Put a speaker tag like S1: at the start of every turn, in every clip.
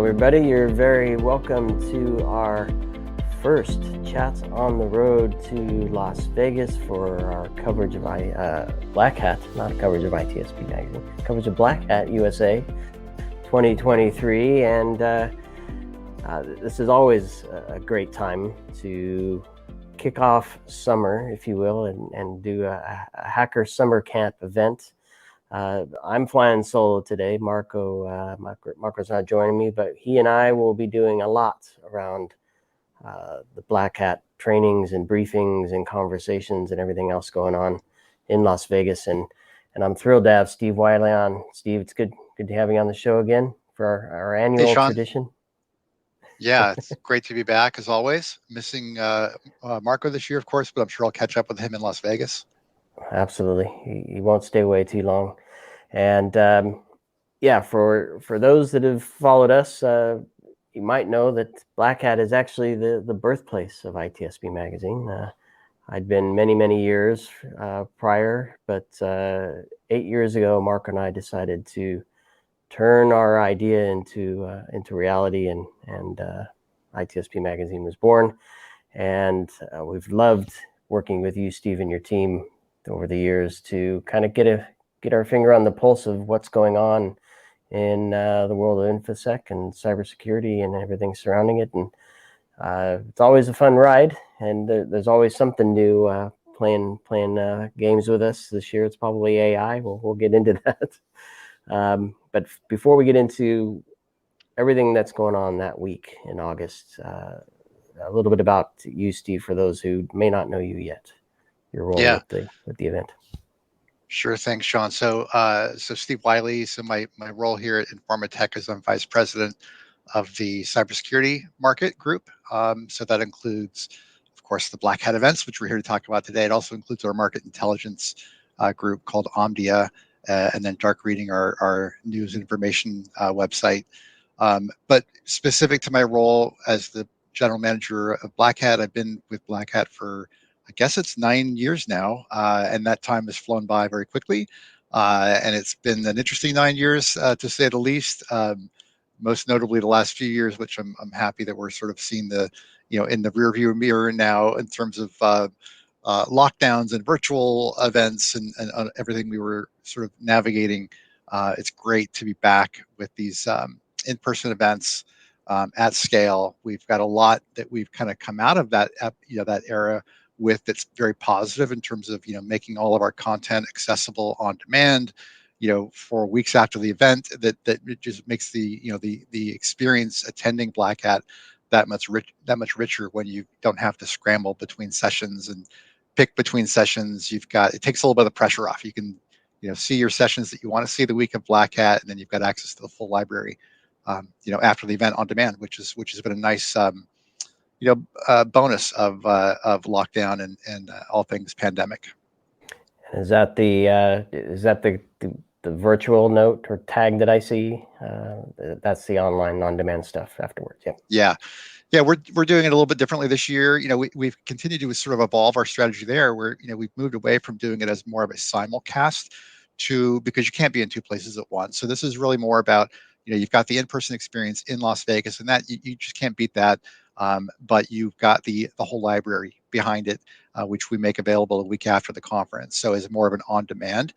S1: everybody. You're very welcome to our first Chats on the Road to Las Vegas for our coverage of Black Hat, not coverage of ITSP magazine, coverage of Black Hat USA 2023. And this is always a great time to kick off summer, if you will, and do a hacker summer camp event. I'm flying solo today. Marco's not joining me, but he and I will be doing a lot around the Black Hat trainings and briefings and conversations and everything else going on in Las Vegas. And I'm thrilled to have Steve Wylie on. Steve, it's good to have you on the show again for our annual tradition.
S2: Yeah, it's great to be back as always. Missing Marco this year, of course, but I'm sure I'll catch up with him in Las Vegas.
S1: Absolutely. He won't stay away too long. And for those that have followed us, you might know that Black Hat is actually the birthplace of ITSP magazine. I'd been many years prior, but 8 years ago, Mark and I decided to turn our idea into reality, and ITSP magazine was born. And we've loved working with you, Steve, and your team over the years to kind of get our finger on the pulse of what's going on in the world of InfoSec and cybersecurity and everything surrounding it. And it's always a fun ride, and there's always something new playing games with us. This year it's probably AI. We'll get into that. But before we get into everything that's going on that week in August, a little bit about you, Steve, for those who may not know you yet. Your role with the event.
S2: Sure, thanks, Sean. So Steve Wylie. So my role here at Informa Tech is I'm vice president of the cybersecurity market group. So that includes, of course, the Black Hat events, which we're here to talk about today. It also includes our market intelligence group called Omdia, and then Dark Reading, our news and information website. But specific to my role as the general manager of Black Hat, I've been with Black Hat for, I guess it's 9 years now, and that time has flown by very quickly. And it's been an interesting 9 years, to say the least. Most notably the last few years, which I'm happy that we're sort of seeing in the rearview mirror now in terms of lockdowns and virtual events and everything we were sort of navigating. It's great to be back with these in-person events at scale. We've got a lot that we've kind of come out of that era with that's very positive in terms of making all of our content accessible on demand for weeks after the event. That just makes the experience attending Black Hat that much richer when you don't have to scramble between sessions and pick between sessions. It takes a little bit of the pressure off. You can see your sessions that you want to see the week of Black Hat, and then you've got access to the full library after the event on demand, which has been a nice bonus of lockdown and all things pandemic.
S1: Is that the virtual note or tag that I see? That's the online on-demand stuff afterwards.
S2: Yeah. We're doing it a little bit differently this year. We've continued to sort of evolve our strategy there, where we've moved away from doing it as more of a simulcast because you can't be in two places at once. So this is really more about you've got the in-person experience in Las Vegas, and that you just can't beat that. But you've got the whole library behind it, which we make available a week after the conference. So it's more of an on-demand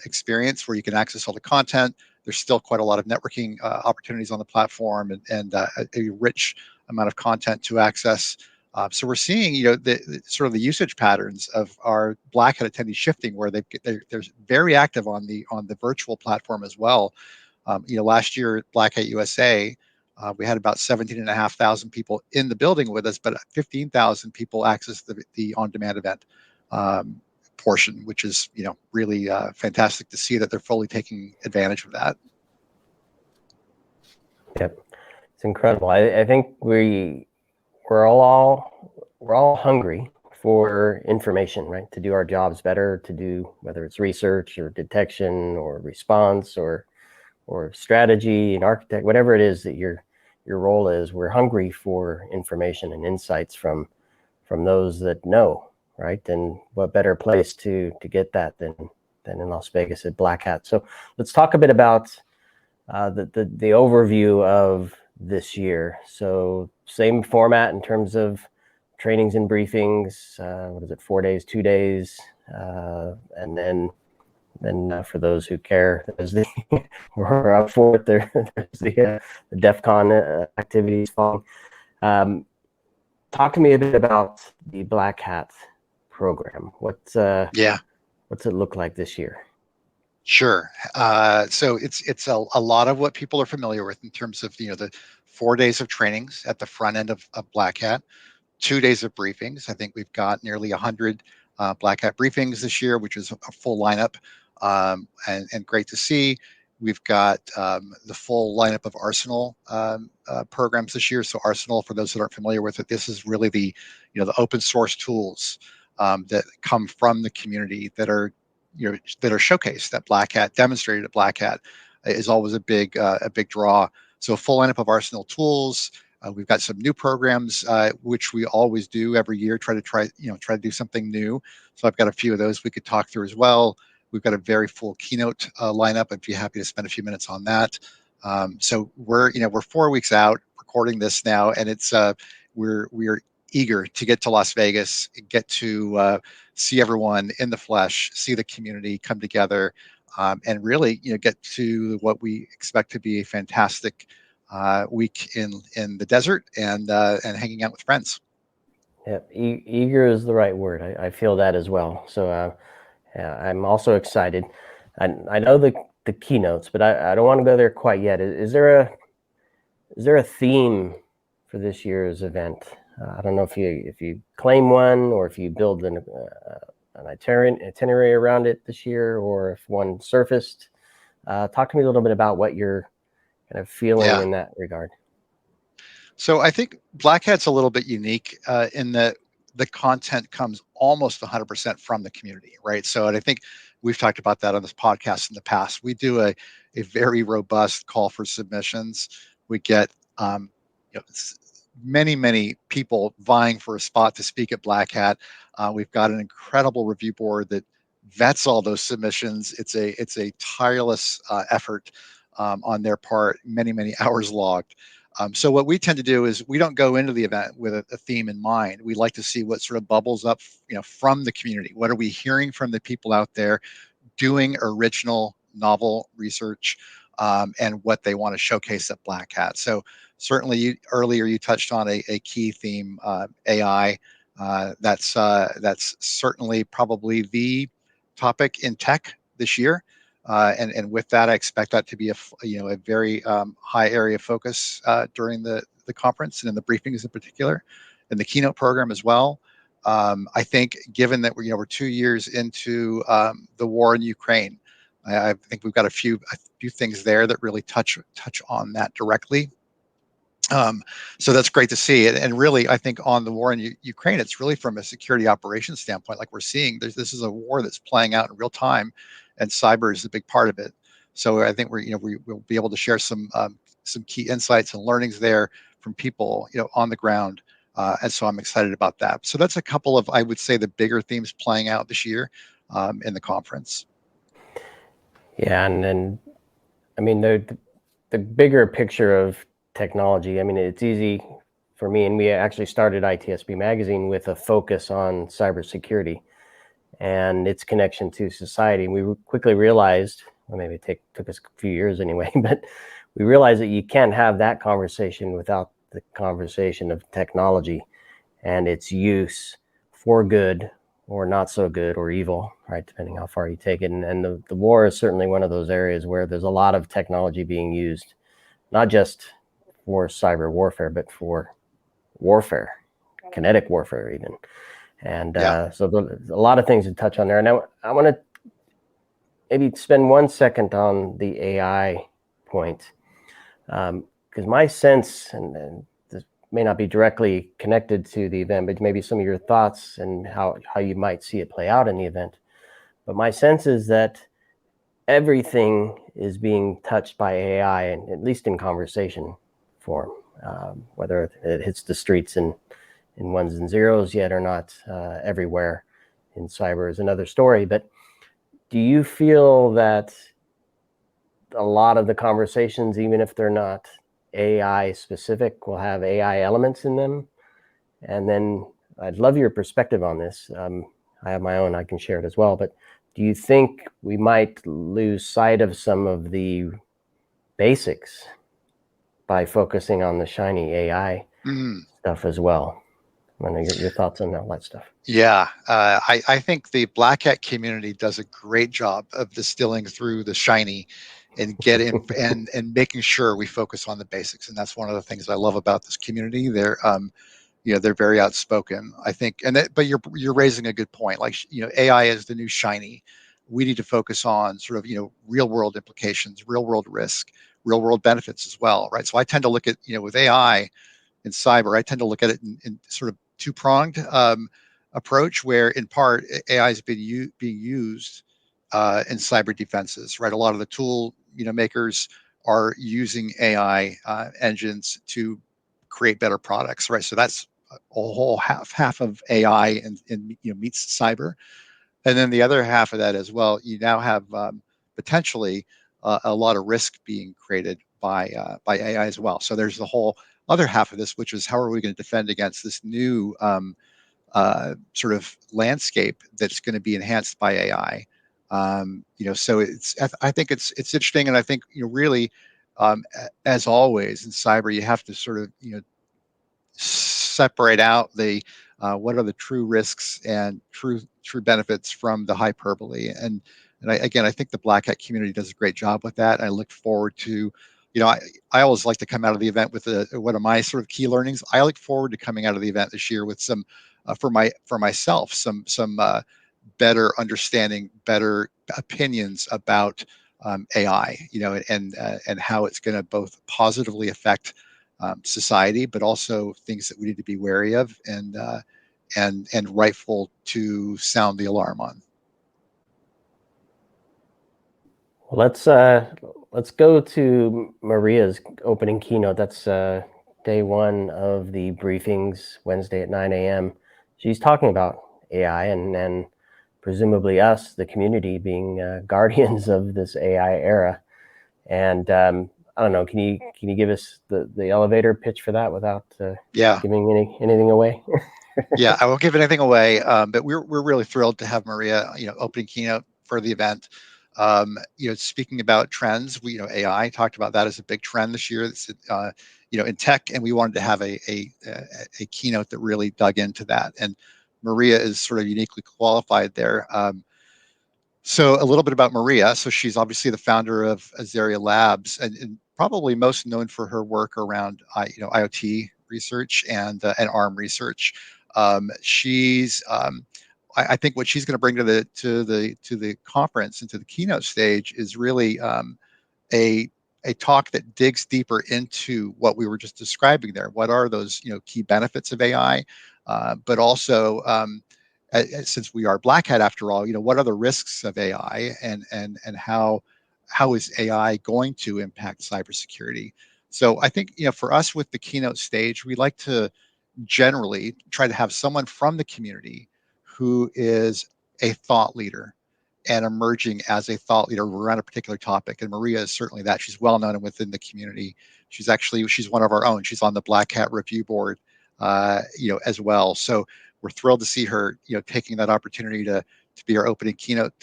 S2: experience where you can access all the content. There's still quite a lot of networking opportunities on the platform, and a rich amount of content to access. So we're seeing the sort of the usage patterns of our Black Hat attendees shifting, where they're very active on the virtual platform as well. Last year at Black Hat USA, we had about 17,500 people in the building with us, but 15,000 people accessed the on-demand event portion, which is really fantastic to see that they're fully taking advantage of that.
S1: Yep, it's incredible. I think we're all hungry for information, right? To do our jobs better, to do whether it's research or detection or response or strategy and architect, whatever it is that your role is. We're hungry for information and insights from those that know, right? And what better place to get that than in Las Vegas at Black Hat. So let's talk a bit about the overview of this year. So same format in terms of trainings and briefings. What is it? 4 days, 2 days, and then for those who care, there's the we're up for it. There's the DEF CON activities following. Talk to me a bit about the Black Hat program. What's it look like this year?
S2: Sure. So it's a lot of what people are familiar with in terms of the 4 days of trainings at the front end of Black Hat, 2 days of briefings. I think we've got nearly 100 Black Hat briefings this year, which is a full lineup, and great to see. We've got the full lineup of Arsenal programs this year. So Arsenal, for those that aren't familiar with it, this is really the open source tools that come from the community that are showcased at Black Hat, demonstrated at Black Hat, is always a big draw. So a full lineup of Arsenal tools. We've got some new programs, which we always do every year. Try to do something new. So I've got a few of those we could talk through as well. We've got a very full keynote lineup. I'd be happy to spend a few minutes on that. So we're 4 weeks out recording this now, and it's we're eager to get to Las Vegas, get to see everyone in the flesh, see the community come together, and really get to what we expect to be a fantastic week in the desert and hanging out with friends.
S1: Yep, eager is the right word. I feel that as well. So I'm also excited. I know the keynotes, but I don't want to go there quite yet. Is there a theme for this year's event? I don't know if you claim one, or if you build an itinerary around it this year, or if one surfaced. Talk to me a little bit about what you're kind of feeling in that regard.
S2: So I think Black Hat's a little bit unique in that the content comes almost 100% from the community, right? So, and I think we've talked about that on this podcast in the past. We do a very robust call for submissions. We get many people vying for a spot to speak at Black Hat. We've got an incredible review board that vets all those submissions. It's a tireless effort on their part, many hours logged. So what we tend to do is we don't go into the event with a theme in mind. We like to see what sort of bubbles up, from the community. What are we hearing from the people out there doing original, novel research, and what they want to showcase at Black Hat? So certainly, earlier you touched on a key theme, AI. That's certainly probably the topic in tech this year. And with that, I expect that to be a very high area of focus during the conference and in the briefings in particular, and the keynote program as well. I think, given that we're 2 years into the war in Ukraine, I think we've got a few things there that really touch on that directly. So that's great to see. And really, I think on the war in Ukraine, it's really from a security operations standpoint, like we're seeing, this is a war that's playing out in real time, and cyber is a big part of it. So I think we'll be able to share some key insights and learnings there from people, on the ground. And so I'm excited about that. So that's a couple of, I would say, the bigger themes playing out this year in the conference.
S1: Yeah, and I mean the bigger picture of technology. I mean, it's easy for me, and we actually started ITSP Magazine with a focus on cybersecurity and its connection to society. We quickly realized, well, maybe it took us a few years anyway, but we realized that you can't have that conversation without the conversation of technology and its use for good or not so good or evil, right, depending how far you take it. And the war is certainly one of those areas where there's a lot of technology being used, not just for cyber warfare, but for warfare, kinetic warfare even. And so there's a lot of things to touch on there. And I want to maybe spend 1 second on the AI point, because my sense, and this may not be directly connected to the event, but maybe some of your thoughts and how you might see it play out in the event. But my sense is that everything is being touched by AI, and at least in conversation form, whether it hits the streets in ones and zeros yet or not, everywhere in cyber is another story. But do you feel that a lot of the conversations, even if they're not AI specific will have AI elements in them? And then I'd love your perspective on this. I have my own, I can share it as well. But do you think we might lose sight of some of the basics by focusing on the shiny AI stuff as well? I know your thoughts on all that stuff.
S2: Yeah, I think the Black Hat community does a great job of distilling through the shiny and and making sure we focus on the basics. And that's one of the things I love about this community. They're very outspoken, I think. But you're raising a good point. Like, AI is the new shiny. We need to focus on sort of, real world implications, real world risk, real world benefits as well, right? So I tend to look at, with AI in cyber, I tend to look at it in sort of two-pronged approach, where in part AI has been being used in cyber defenses, right? A lot of the tool makers are using AI engines to create better products, right? So that's a whole half of AI and meets cyber, and then the other half of that as well. You now have potentially a lot of risk being created by AI as well. So there's the whole other half of this, which is how are we going to defend against this new sort of landscape that's going to be enhanced by AI. So I think it's interesting, and I think really, as always in cyber, you have to sort of separate out the what are the true risks and true benefits from the hyperbole. Again, I think the Black Hat community does a great job with that. I look forward to, I always like to come out of the event with one of my sort of key learnings. I look forward to coming out of the event this year with some for myself some better understanding, better opinions about AI, and how it's going to both positively affect society, but also things that we need to be wary of and rightful to sound the alarm on.
S1: Well, let's go to Maria's opening keynote. That's day one of the briefings, Wednesday at 9 a.m. She's talking about AI and presumably us, the community, being guardians of this AI era. And I don't know, can you give us the elevator pitch for that without giving anything away?
S2: Yeah, I won't give anything away, but we're really thrilled to have Maria, opening keynote for the event. Speaking about trends, AI talked about that as a big trend this year. That's in tech, and we wanted to have a keynote that really dug into that. And Maria is sort of uniquely qualified there. So a little bit about Maria. So she's obviously the founder of Azaria Labs, and probably most known for her work around IoT research and ARM research. I think what she's going to bring to the conference and to the keynote stage is really a talk that digs deeper into what we were just describing there. What are those key benefits of AI, but also since we are Black Hat after all, what are the risks of AI, and how is AI going to impact cybersecurity? So I think for us with the keynote stage, we like to generally try to have someone from the community who is a thought leader and emerging as a thought leader around a particular topic. And Maria is certainly that. She's well known within the community. She's one of our own. She's on the Black Hat review board, as well. So we're thrilled to see her, taking that opportunity to be our opening keynote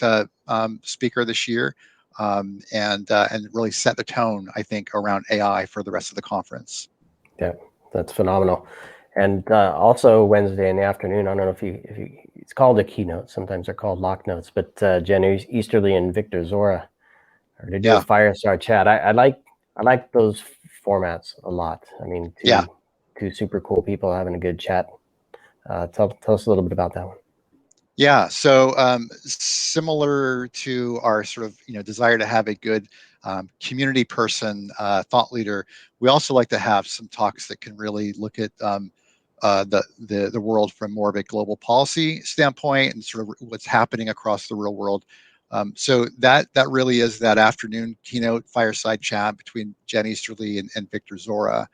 S2: speaker this year, and really set the tone, I think, around AI for the rest of the conference.
S1: Yeah, that's phenomenal. And also Wednesday in the afternoon, I don't know if it's called a keynote. Sometimes they're called lock notes, but Jen Easterly and Viktor Zhora are to do a fireside chat. I like those formats a lot. I mean, two super cool people having a good chat. Tell us a little bit about that one.
S2: Yeah, so similar to our sort of desire to have a good community person, thought leader, we also like to have some talks that can really look at the world from more of a global policy standpoint and sort of what's happening across the real world. So that really is that afternoon keynote fireside chat between Jen Easterly and Viktor Zhora.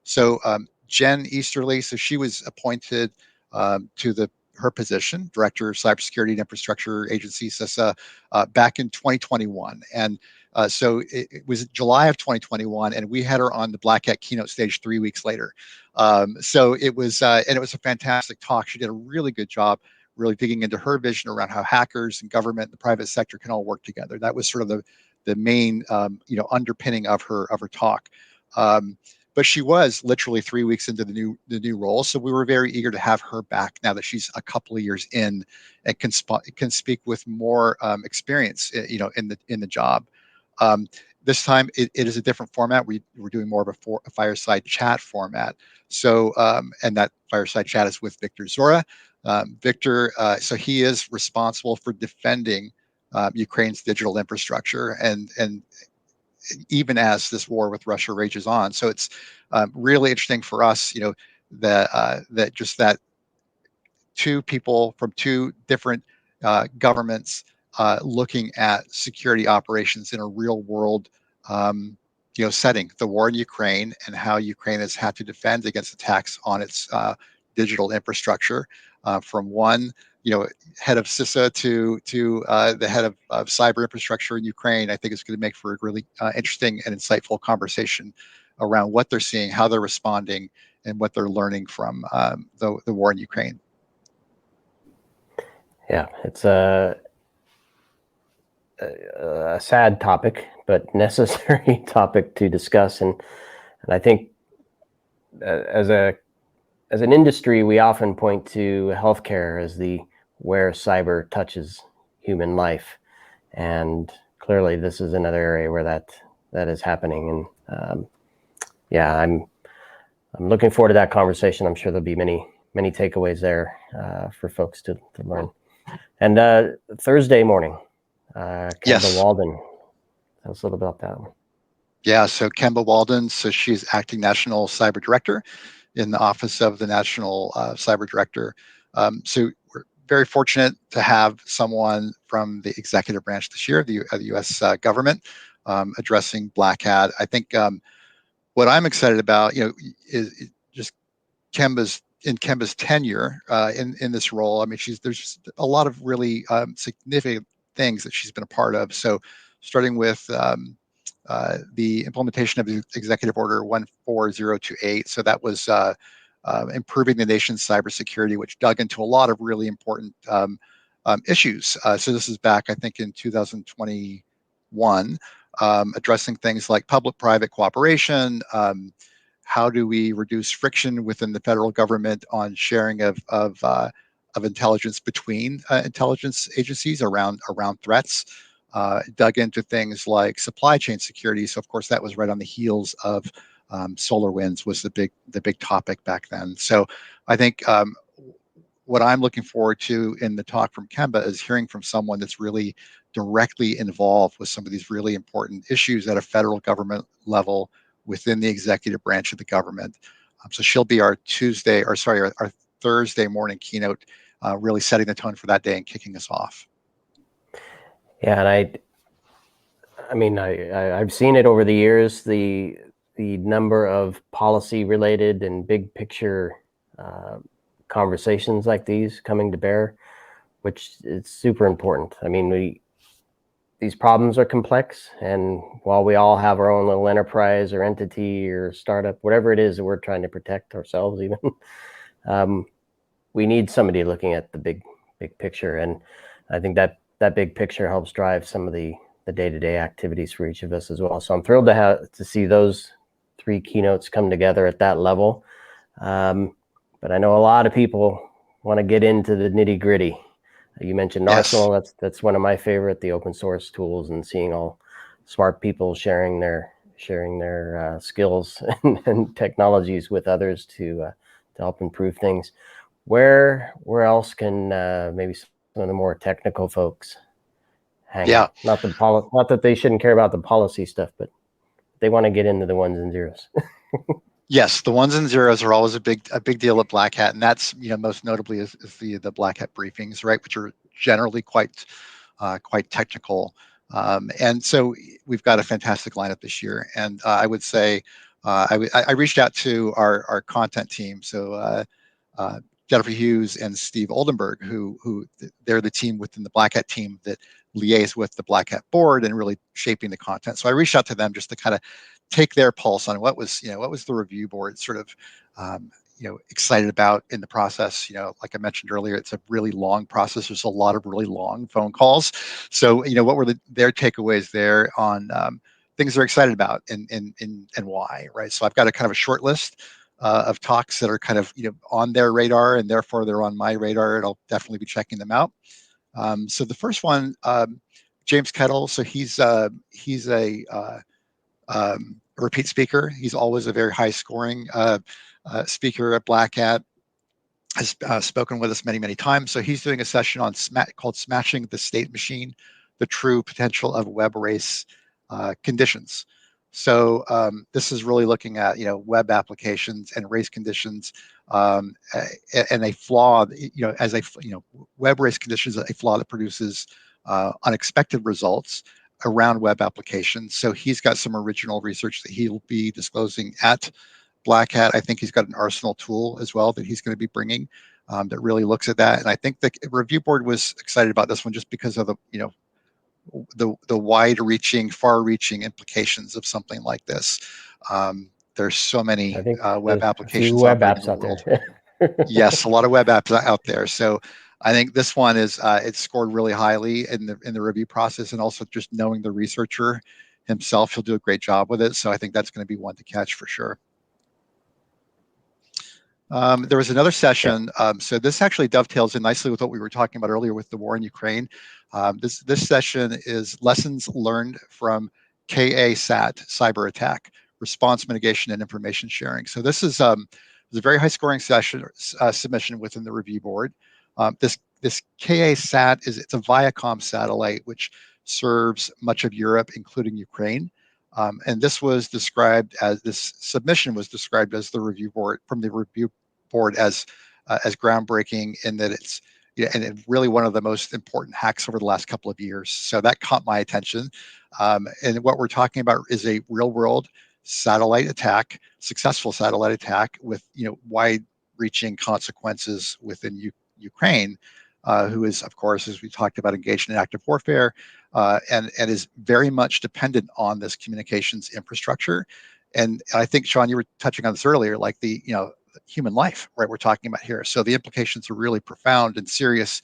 S2: So Jen Easterly, so she was appointed to the her position, Director of Cybersecurity and Infrastructure Agency, CISA, back in 2021. And so it was July of 2021, and we had her on the Black Hat keynote stage 3 weeks later. So it was, and it was a fantastic talk. She did a really good job, really digging into her vision around how hackers and government and the private sector can all work together. That was sort of the main, underpinning of her talk. But she was literally 3 weeks into the new role, so we were very eager to have her back now that she's a couple of years in and can speak with more experience, in the job. This time it is a different format. We're doing more of a fireside chat format. So and that fireside chat is with Viktor Zhora. Viktor, so he is responsible for defending Ukraine's digital infrastructure, and even as this war with Russia rages on. So it's really interesting for us, that two people from two different governments looking at security operations in a real world setting, the war in Ukraine and how Ukraine has had to defend against attacks on its digital infrastructure, from one head of CISA to the head of cyber infrastructure in Ukraine. I think it's going to make for a really interesting and insightful conversation around what they're seeing, how they're responding, and what they're learning from the war in Ukraine.
S1: Yeah, it's a sad topic, but necessary topic to discuss. And I think as an industry, we often point to healthcare as where cyber touches human life, and clearly this is another area where that is happening. And I'm looking forward to that conversation. I'm sure there'll be many takeaways there for folks to learn. And Thursday morning, Kemba Walden, tell us a little about that one.
S2: Yeah, so Kemba Walden, so she's acting National Cyber Director in the Office of the National Cyber Director. So we're very fortunate to have someone from the executive branch this year of the U.S. government addressing Black Hat. I think what I'm excited about, is just Kemba's tenure in this role. I mean, there's a lot of really significant things that she's been a part of. So starting with the implementation of the Executive Order 14028. So that was improving the nation's cybersecurity, which dug into a lot of really important issues. So this is back, I think, in 2021, addressing things like public-private cooperation. How do we reduce friction within the federal government on sharing of intelligence between intelligence agencies around threats? Dug into things like supply chain security. So of course that was right on the heels of SolarWinds was the big topic back then. So I think what I'm looking forward to in the talk from Kemba is hearing from someone that's really directly involved with some of these really important issues at a federal government level within the executive branch of the government. So she'll be our Thursday morning keynote, really setting the tone for that day and kicking us off.
S1: Yeah, and I've seen it over the years, the number of policy related and big picture conversations like these coming to bear, which is super important. I mean, these problems are complex, and while we all have our own little enterprise or entity or startup, whatever it is that we're trying to protect ourselves even, we need somebody looking at the big picture. And I think that big picture helps drive some of the day-to-day activities for each of us as well. So I'm thrilled to see those three keynotes come together at that level. But I know a lot of people want to get into the nitty-gritty. You mentioned Arsenal. That's one of my favorite, the open source tools, and seeing all smart people sharing their skills and technologies with others to help improve things. Where else can maybe some of the more technical folks hang out? Not that they shouldn't care about the policy stuff, but they want to get into the ones and zeros.
S2: Yes, the ones and zeros are always a big deal at Black Hat, and that's most notably is the Black Hat briefings, right, which are generally quite technical. And so we've got a fantastic lineup this year. And I would say I reached out to our content team. So Jennifer Hughes and Steve Oldenburg, who they're the team within the Black Hat team that liaise with the Black Hat board and really shaping the content. So I reached out to them just to kind of take their pulse on what was the review board sort of excited about in the process. Like I mentioned earlier, it's a really long process. There's a lot of really long phone calls. So what were their takeaways there on things they're excited about and why, right? So I've got a kind of a short list of talks that are kind of on their radar, and therefore they're on my radar, and I'll definitely be checking them out. So the first one, James Kettle. So he's a repeat speaker. He's always a very high scoring speaker at Black Hat. Has spoken with us many, many times. So he's doing a session on called Smashing the State Machine, the True Potential of Web Race Conditions. So this is really looking at web applications and race conditions, and a flaw, web race conditions, a flaw that produces unexpected results around web applications. So he's got some original research that he'll be disclosing at Black Hat. I think he's got an arsenal tool as well that he's going to be bringing that really looks at that. And I think the review board was excited about this one just because of the wide-reaching, far-reaching implications of something like this. There's so many web applications operating in the world. Yes, a lot of web apps out there. So I think this one is it scored really highly in the review process, and also just knowing the researcher himself, he'll do a great job with it. So I think that's going to be one to catch for sure. There was another session. So this actually dovetails in nicely with what we were talking about earlier with the war in Ukraine. This session is lessons learned from KA-SAT cyber attack, response mitigation and information sharing. So this is a very high scoring session submission within the review board. This KA-SAT it's a Viacom satellite which serves much of Europe, including Ukraine. And this submission was described as the review board as groundbreaking in that it's and really one of the most important hacks over the last couple of years. So that caught my attention. And what we're talking about is a real world satellite attack, successful satellite attack with wide-reaching consequences within Ukraine, who is, of course, as we talked about, engaged in active warfare. And is very much dependent on this communications infrastructure. And I think, Sean, you were touching on this earlier, like the human life, right? We're talking about here. So the implications are really profound and serious.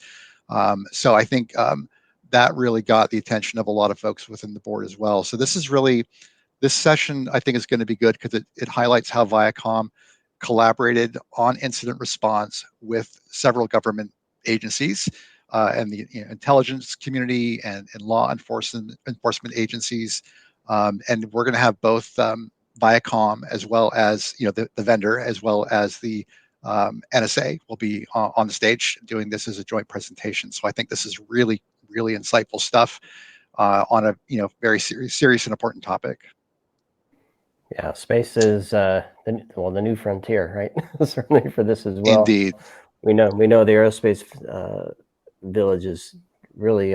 S2: So I think that really got the attention of a lot of folks within the board as well. So this session, I think, is going to be good because it highlights how Viacom collaborated on incident response with several government agencies and the intelligence community and law enforcement agencies. And we're going to have both Viacom as well as the vendor, as well as the NSA will be on the stage doing this as a joint presentation. So I think this is really, really insightful stuff on a very serious and important topic.
S1: Yeah, space is the new frontier, right? Certainly for this as well.
S2: Indeed.
S1: We know the aerospace village is really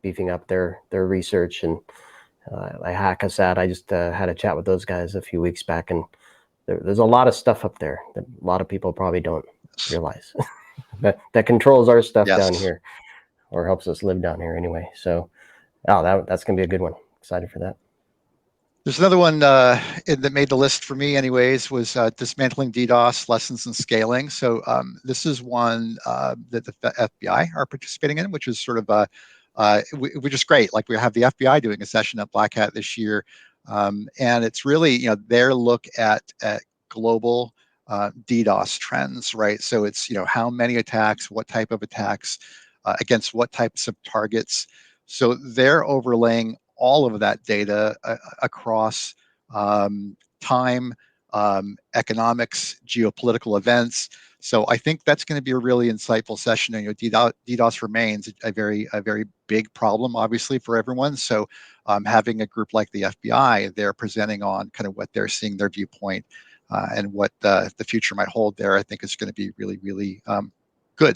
S1: beefing up their research, and Hackasat. I just had a chat with those guys a few weeks back, and there's a lot of stuff up there that a lot of people probably don't realize that controls our stuff down here, or helps us live down here anyway. So, that's gonna be a good one. Excited for that.
S2: There's another one that made the list for me anyways, was dismantling DDoS, lessons and scaling. So this is one that the FBI are participating in, which is sort of which is great. Like we have the FBI doing a session at Black Hat this year. And it's really, their look at global DDoS trends, right? So it's, how many attacks, what type of attacks, against what types of targets. So they're overlaying all of that data across time, economics, geopolitical events. So I think that's going to be a really insightful session. And DDoS remains a very big problem, obviously, for everyone. So having a group like the FBI, they're presenting on kind of what they're seeing, their viewpoint, and what the future might hold there, I think is going to be really, really good.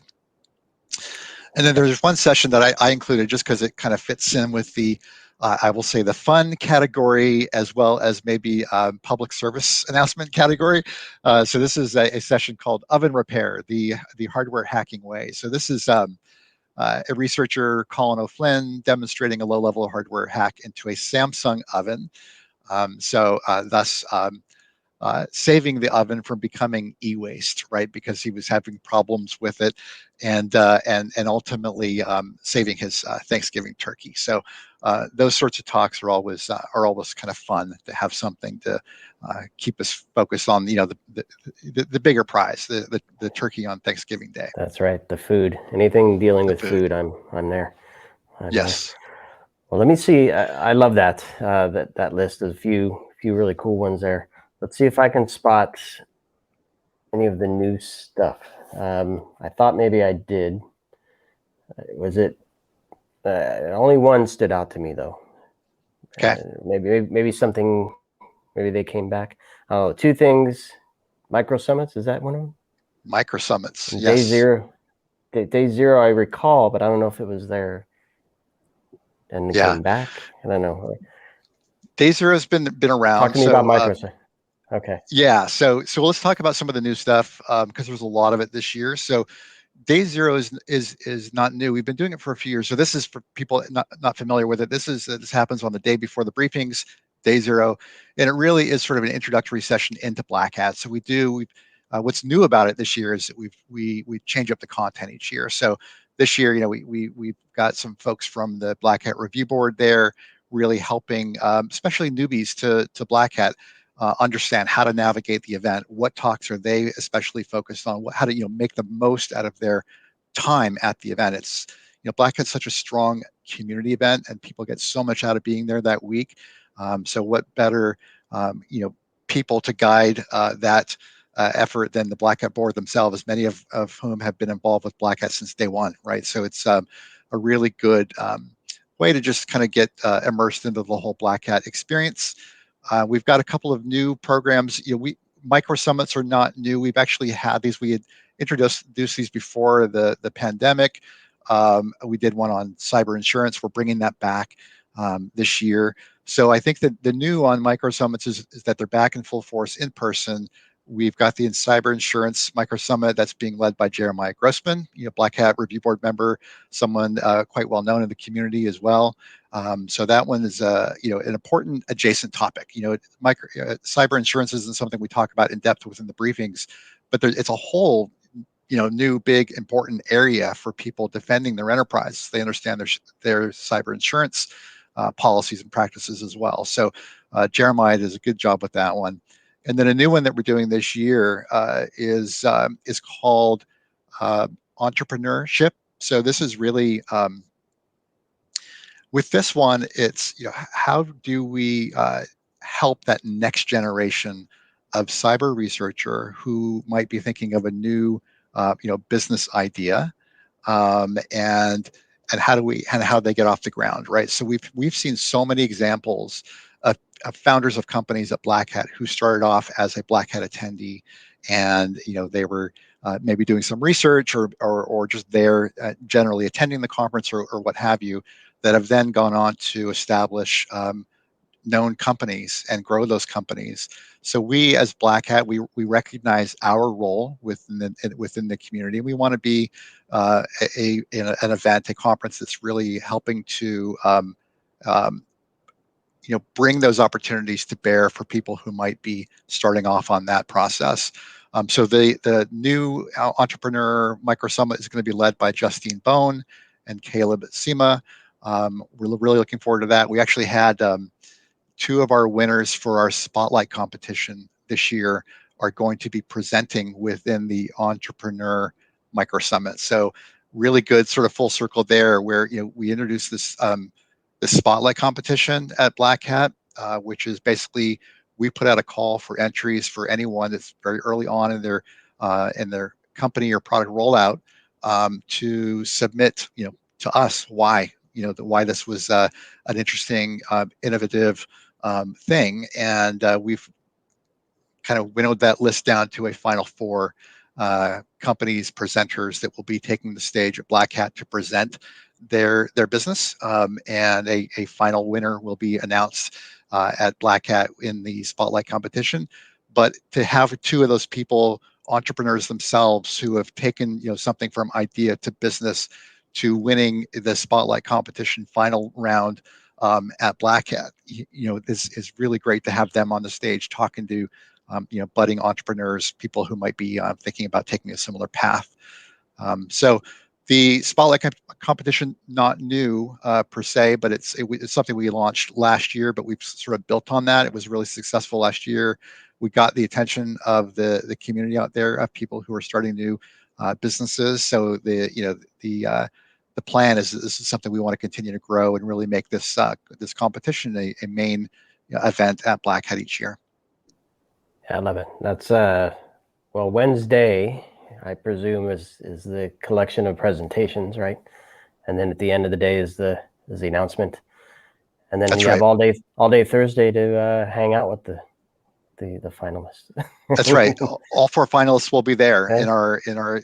S2: And then there's one session that I included just because it kind of fits in with the I will say the fun category, as well as maybe public service announcement category. So this is a session called Oven Repair, the hardware hacking way. So this is a researcher, Colin O'Flynn, demonstrating a low-level hardware hack into a Samsung oven. Thus saving the oven from becoming e-waste, right? Because he was having problems with it, and ultimately saving his Thanksgiving turkey. So those sorts of talks are always kind of fun to have something to keep us focused on, the bigger prize, the turkey on Thanksgiving Day.
S1: That's right. The food. Anything dealing
S2: The
S1: with
S2: food.
S1: food, I'm there.
S2: Yes.
S1: Well, let me see. I love that that list. There's a few really cool ones there. Let's see if I can spot any of the new stuff. I thought maybe I did. Was it? Only one stood out to me though.
S2: Okay.
S1: Maybe something. Maybe they came back. Oh, two things. Micro summits. Is that one of them?
S2: Micro summits.
S1: And day
S2: Yes.
S1: zero. Day zero. I recall, but I don't know if it was there and it
S2: Yeah.
S1: came back. I don't know.
S2: Day Zero has been
S1: Talk
S2: around.
S1: to me about
S2: So
S1: Microsoft. Okay.
S2: yeah. So let's talk about some of the new stuff, because there's a lot of it this year. So Day Zero is not new. We've been doing it for a few years. So this is for people not familiar with it. This happens on the day before the briefings, Day Zero, and it really is sort of an introductory session into Black Hat. So what's new about it this year is that we change up the content each year. So this year, we've got some folks from the Black Hat Review Board there, really helping, especially newbies to Black Hat, understand how to navigate the event. What talks are they especially focused on? How to make the most out of their time at the event. It's Black Hat's such a strong community event, and people get so much out of being there that week. So what better people to guide that effort than the Black Hat board themselves, many of whom have been involved with Black Hat since day one, right? So it's a really good way to just kind of get immersed into the whole Black Hat experience. We've got a couple of new programs. Micro summits are not new. We've actually had these. We had introduced these before the pandemic. We did one on cyber insurance. We're bringing that back this year. So I think that the new on micro summits is that they're back in full force in person. We've got the Cyber Insurance Micro Summit that's being led by Jeremiah Grossman, Black Hat Review Board member, someone quite well known in the community as well. So that one is an important adjacent topic. Cyber insurance isn't something we talk about in depth within the briefings, but it's a whole new, big, important area for people defending their enterprise. They understand their cyber insurance policies and practices as well. So Jeremiah does a good job with that one. And then a new one that we're doing this year is called entrepreneurship. So this is really with this one, it's how do we help that next generation of cyber researcher who might be thinking of a new business idea, and how they get off the ground, right? So we've seen so many examples of founders of companies at Black Hat who started off as a Black Hat attendee, and they were maybe doing some research or just there generally attending the conference or what have you, that have then gone on to establish known companies and grow those companies. So we, as Black Hat, we recognize our role within the community. We want to be an event, a conference that's really helping to bring those opportunities to bear for people who might be starting off on that process. So the new Entrepreneur Micro Summit is going to be led by Justine Bone and Caleb Sema. We're really looking forward to that. We actually had two of our winners for our spotlight competition this year are going to be presenting within the Entrepreneur Micro Summit. So really good sort of full circle there, where we introduced this spotlight competition at Black Hat, which is basically we put out a call for entries for anyone that's very early on in their company or product rollout, to submit to us why why this was an interesting, innovative thing, and we've kind of winnowed that list down to a final four companies, presenters that will be taking the stage at Black Hat to present their business, and a final winner will be announced at Black Hat in the spotlight competition. But to have two of those people, entrepreneurs themselves, who have taken something from idea to business to winning the spotlight competition final round at Black Hat, is really great to have them on the stage talking to budding entrepreneurs, people who might be thinking about taking a similar path. So the spotlight competition, not new per se, but it's something we launched last year, but we've sort of built on that. It was really successful last year. We got the attention of the community out there, of people who are starting new businesses. So the plan is this is something we want to continue to grow and really make this this competition a main event at Black Hat each year.
S1: Yeah, I love it. That's well, Wednesday, I presume, is the collection of presentations, right? And then at the end of the day is the announcement. And then
S2: That's
S1: you have
S2: right.
S1: all day Thursday to hang out with the finalists.
S2: That's right. All four finalists will be there
S1: Yeah.
S2: in our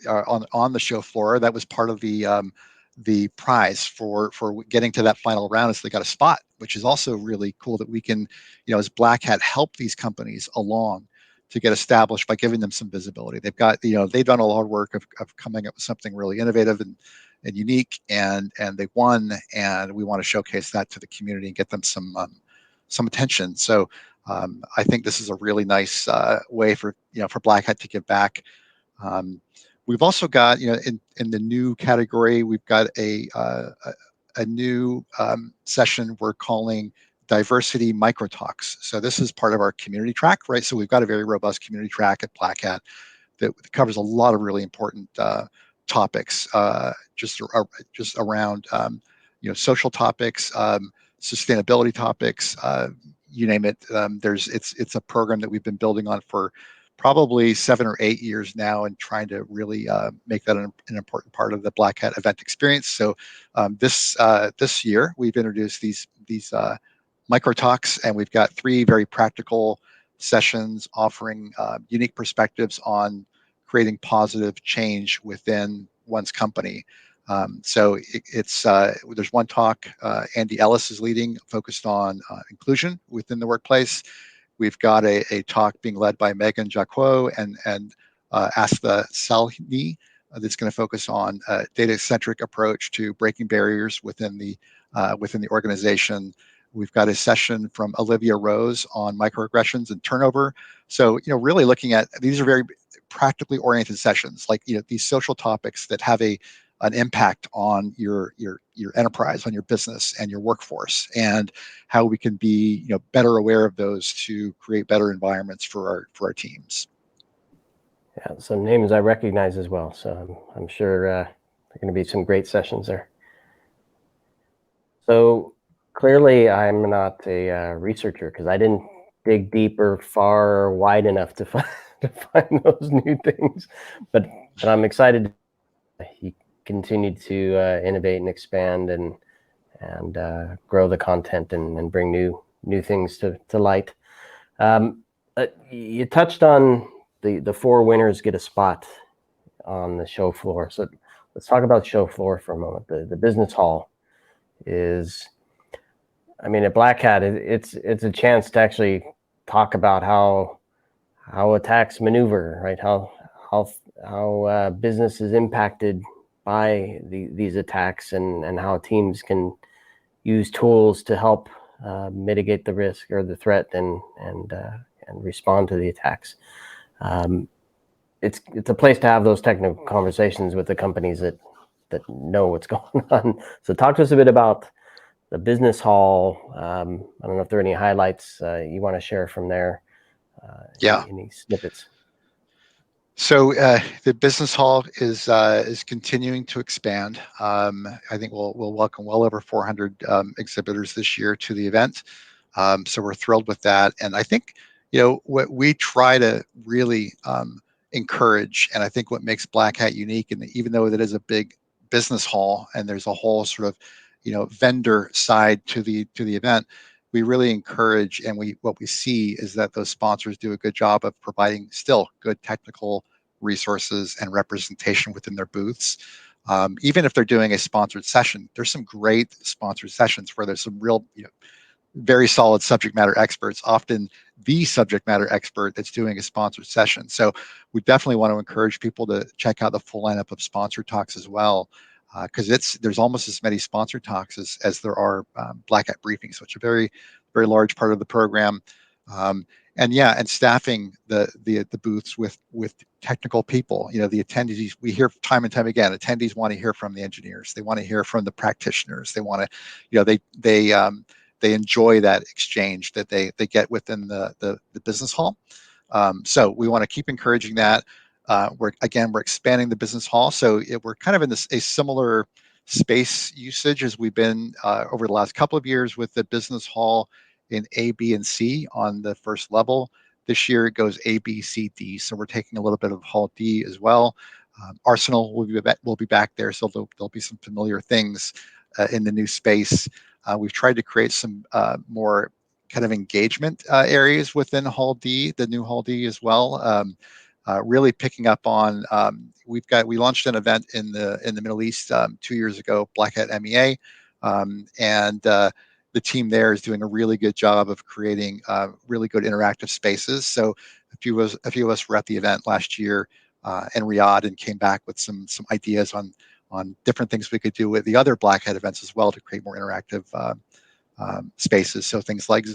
S2: on the show floor. That was part of the prize for getting to that final round, is they got a spot, which is also really cool that we can, as Black Hat, help these companies along to get established by giving them some visibility. They've got, they've done a lot of work of coming up with something really innovative and unique, and they won, and we want to showcase that to the community and get them some attention. So I think this is a really nice way for Black Hat to give back. We've also got, in the new category, we've got a new session we're calling Diversity Micro Talks. So this is part of our community track, right? So we've got a very robust community track at Black Hat that covers a lot of really important topics, just around social topics, sustainability topics, you name it. It's a program that we've been building on for probably 7 or 8 years now, and trying to really make that an important part of the Black Hat event experience. So this year we've introduced these micro talks, and we've got 3 very practical sessions offering unique perspectives on creating positive change within one's company. So there's one talk Andy Ellis is leading, focused on inclusion within the workplace. We've got a talk being led by Megan Jacquot and Asta Salhi that's going to focus on a data-centric approach to breaking barriers within the organization. We've got a session from Olivia Rose on microaggressions and turnover. So, really looking at, these are very practically oriented sessions, like, these social topics that have an impact on your enterprise, on your business and your workforce, and how we can be better aware of those to create better environments for our teams.
S1: Yeah, some names I recognize as well, so I'm sure there are going to be some great sessions there. So clearly, I'm not a researcher, because I didn't dig deep or far or wide enough to find those new things, but I'm excited. He continued to innovate and expand and grow the content and bring new things to light. You touched on the 4 winners get a spot on the show floor. So let's talk about show floor for a moment. The business hall is, I mean, at Black Hat, it's a chance to actually talk about how attacks maneuver, right? How business is impacted by these attacks, and how teams can use tools to help mitigate the risk or the threat and respond to the attacks. It's a place to have those technical conversations with the companies that know what's going on. So talk to us a bit about the business hall. I don't know if there are any highlights you want to share from there.
S2: Yeah.
S1: Any snippets?
S2: So the business hall is continuing to expand. I think we'll welcome well over 400 exhibitors this year to the event. So we're thrilled with that. And I think what we try to really encourage, and I think what makes Black Hat unique, and even though it is a big business hall and there's a whole sort of vendor side to the event, we really encourage, and what we see is that those sponsors do a good job of providing still good technical resources and representation within their booths. Even if they're doing a sponsored session, there's some great sponsored sessions where there's some real, very solid subject matter experts, often the subject matter expert that's doing a sponsored session. So we definitely want to encourage people to check out the full lineup of sponsored talks as well, because there's almost as many sponsored talks as there are Black Hat briefings, which are a very, very large part of the program. And staffing the booths with technical people. The attendees, we hear time and time again, attendees want to hear from the engineers. They want to hear from the practitioners. They want to, they enjoy that exchange that they get within the business hall. So we want to keep encouraging that. We're expanding the business hall, so we're kind of in a similar space usage as we've been over the last couple of years with the business hall in A, B, and C on the first level. This year it goes A, B, C, D. So we're taking a little bit of Hall D as well. Arsenal will be back there, so there'll be some familiar things in the new space. We've tried to create some more kind of engagement areas within Hall D, the new Hall D as well. Really picking up on, we launched an event in the Middle East 2 years ago, Black Hat MEA, and the team there is doing a really good job of creating really good interactive spaces. So a few of us were at the event last year in Riyadh and came back with some ideas on different things we could do with the other Black Hat events as well to create more interactive spaces. So things like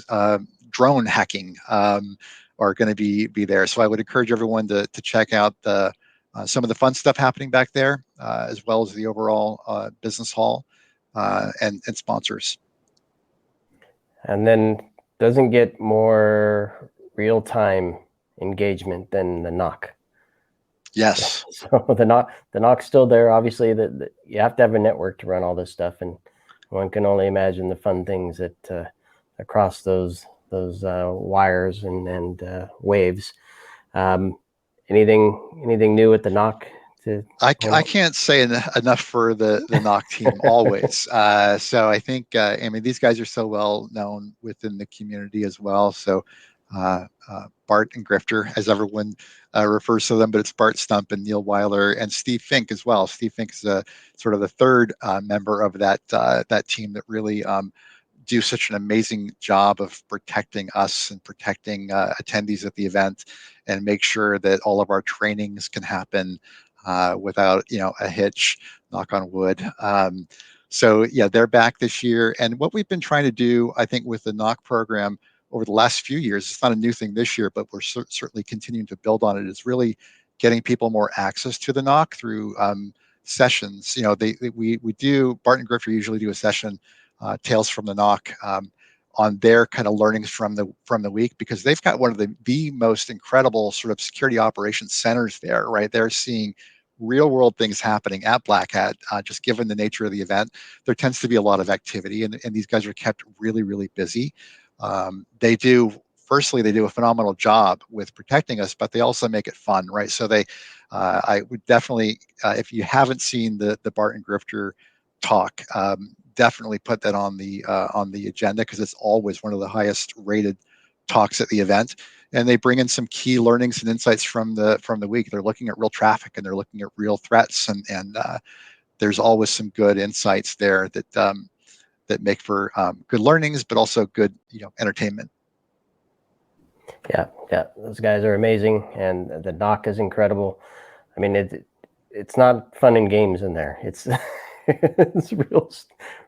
S2: drone hacking are going to be there. So I would encourage everyone to check out some of the fun stuff happening back there, as well as the overall business hall and sponsors.
S1: And then doesn't get more real-time engagement than the knock.
S2: Yes.
S1: So the knock's still there. Obviously, you have to have a network to run all this stuff, and one can only imagine the fun things that across those wires and waves. Anything new with the knock?
S2: I can't say enough for the knock team always. So I think these guys are so well known within the community as well. So Bart and Grifter, as everyone refers to them, but it's Bart Stump and Neil Weiler and Steve Fink as well. Steve Fink is sort of the third member of that team that really do such an amazing job of protecting us and protecting attendees at the event, and make sure that all of our trainings can happen without a hitch, knock on wood. So yeah, they're back this year. And what we've been trying to do, I think, with the NOC program over the last few years, it's not a new thing this year, but we're certainly continuing to build on it, is really getting people more access to the NOC through sessions. We do, Bart and Grifter usually do a session, Tales from the NOC, on their kind of learnings from the week, because they've got one of the most incredible sort of security operations centers there, right? They're seeing real world things happening at Black Hat, just given the nature of the event. There tends to be a lot of activity, and these guys are kept really, really busy. They do a phenomenal job with protecting us, but they also make it fun, right? So I would definitely, if you haven't seen the Bart and Grifter talk, definitely put that on the agenda, because it's always one of the highest rated talks at the event. And they bring in some key learnings and insights from the week. They're looking at real traffic, and they're looking at real threats, and there's always some good insights there that make for good learnings, but also good entertainment.
S1: Yeah, those guys are amazing, and the NOC is incredible. I mean, it's not fun and games in there. It's it's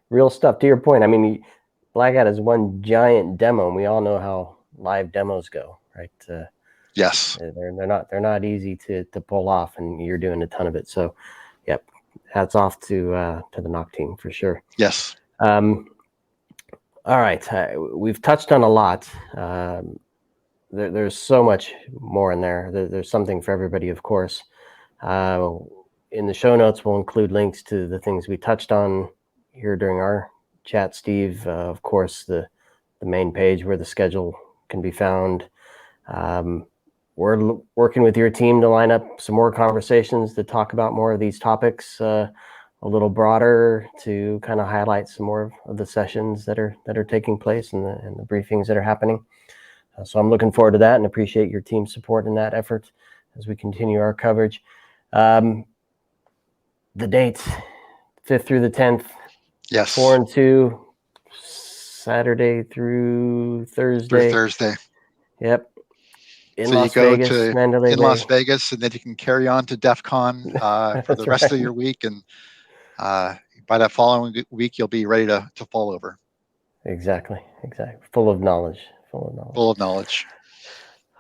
S1: real stuff. To your point, I mean, Black Hat is one giant demo, and we all know how live demos go, right?
S2: Yes,
S1: they're not easy to pull off, and you're doing a ton of it. So, yep, hats off to the NOC team for sure.
S2: Yes.
S1: All right, we've touched on a lot. There's so much more in there. There's something for everybody, of course. In the show notes, we'll include links to the things we touched on here during our chat, Steve. Of course, the main page where the schedule can be found. We're working with your team to line up some more conversations to talk about more of these topics a little broader, to kind of highlight some more of the sessions that are taking place and the briefings that are happening. So I'm looking forward to that, and appreciate your team's support in that effort as we continue our coverage. The dates, 5th through the 10th,
S2: Yes.
S1: 4 and 2, Saturday through Thursday. Yep. In Las Vegas, Mandalay
S2: in
S1: Bay.
S2: Las Vegas, and then you can carry on to DEF CON for the rest of your week. And by that following week, you'll be ready to fall over.
S1: Exactly. Full of knowledge.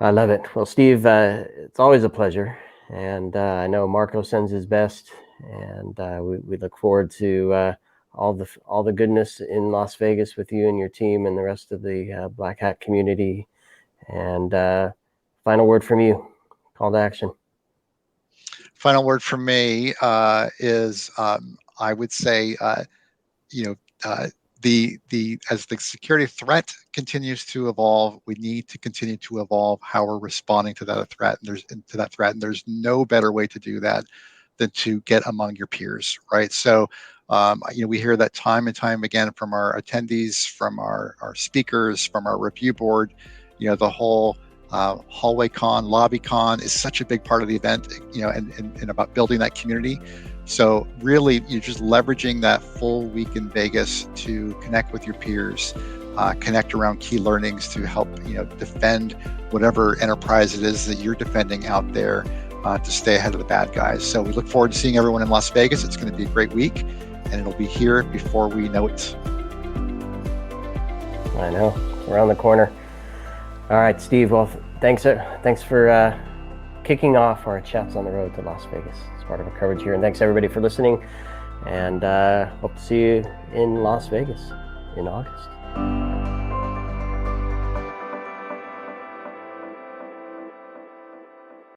S1: I love it. Well, Steve, it's always a pleasure. And I know Marco sends his best. And we look forward to all the goodness in Las Vegas with you and your team and the rest of the Black Hat community. And final word from you. Call to action.
S2: Final word from me is I would say, as the security threat continues to evolve, we need to continue to evolve how we're responding to that threat. And there's no better way to do that than to get among your peers, right? So, we hear that time and time again from our attendees, from our speakers, from our review board. The whole hallway con, lobby con is such a big part of the event, and about building that community. So really, you're just leveraging that full week in Vegas to connect with your peers, connect around key learnings to help defend whatever enterprise it is that you're defending out there, to stay ahead of the bad guys. So we look forward to seeing everyone in Las Vegas. It's going to be a great week, and it'll be here before we know it.
S1: I know, around the corner. All right, Steve. Well, thanks for kicking off our chats on the road to Las Vegas as part of our coverage here. And thanks everybody for listening. And hope to see you in Las Vegas in August.